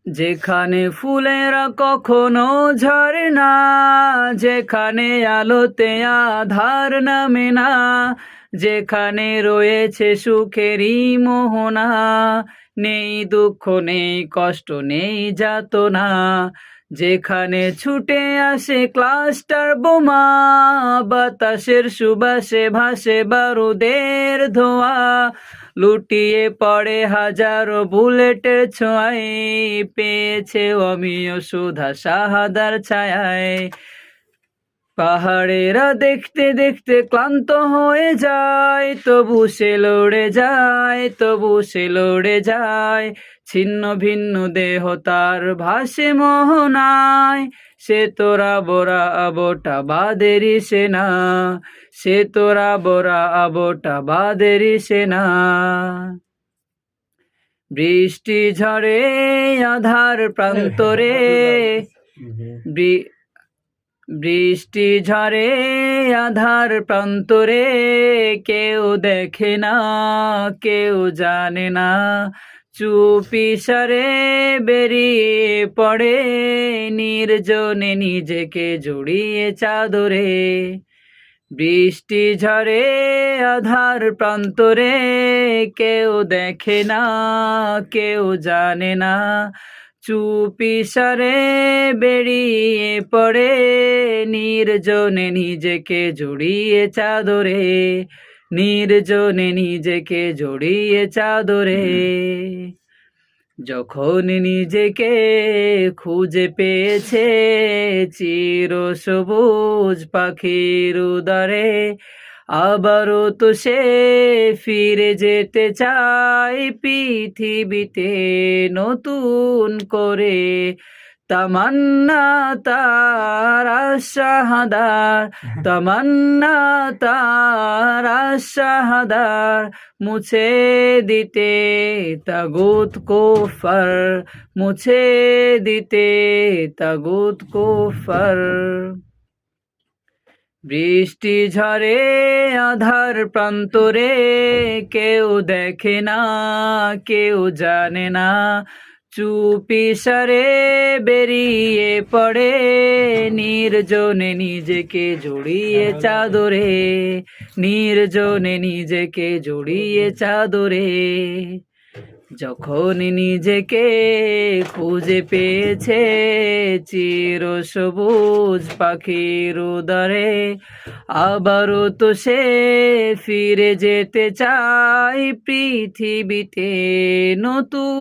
যেখানে ফুলেরা কখনো ঝরে না, যেখানে আলোতে আধার নামে না, যেখানে রয়েছে সুখেরই মোহনা, নেই দুঃখ নেই কষ্ট নেই যাতনা, যেখানে ছুটে আসে ক্লাস্টার বোমা, বাতাসের সুবাসে ভাসে বারুদের ধোঁয়া, লুটিয়ে পড়ে হাজারো বুলেটের ছোঁয়ায়, পেয়েছে অমিয় সুধা শাহাদার ছায়ায়। পাহাড়েরা দেখতে দেখতে ক্লান্ত হয়ে যায়, তবু সে লড়ে যায়, তবু সে লড়ে যায়, ছিন্ন ভিন্ন দেহ তার ভাসে মোহনায়। সে তোরা বোরা আবোটা বাদেরই সেনা, সে তোরা বোরা আবোটা বাদেরই সেনা। বৃষ্টি ঝরে আধার প্রান্তরে, বৃষ্টি ঝরে আধার প্রান্তরে, কেউ দেখে না কেউ জানে না, চুপি সারে বেরিয়ে পড়ে নির্জনে নিজেকে জড়িয়ে চাদরে। বৃষ্টি ঝরে আধার প্রান্তরে, কেউ দেখে না কেউ জানে না, চুপি সারে বেরিয়ে পড়ে নির্জনে নিজেকে জড়িয়ে চাদরে, নির্জনে নিজেকে জড়িয়ে চাদরে। যখন নিজেকে খুঁজে পেয়েছে চির সবুজ পাখির উদারে, আবারও তো সে ফিরে যেতে চায় পৃথিবীতে নতুন করে। তামান্না তার শাহাদার, তামান্না তার শাহাদার, মুছে দিতে তাগুত কুফর, মুছে দিতে তাগুত কুফর। বৃষ্টি ঝরে আধার প্রান্তরে, কেউ দেখে না কেউ জানে না, চুপি সারে বেরিয়ে পড়ে নির্জনে নিজেকে জড়িয়ে চাদরে, নির্জনে নিজেকে জড়িয়ে চাদরে। যখন নিজেকে খুঁজে পেয়েছে চির সবুজ পাখির উদারে, আবারও তো সে ফিরে যেতে চায় পৃথিবীতে নতুন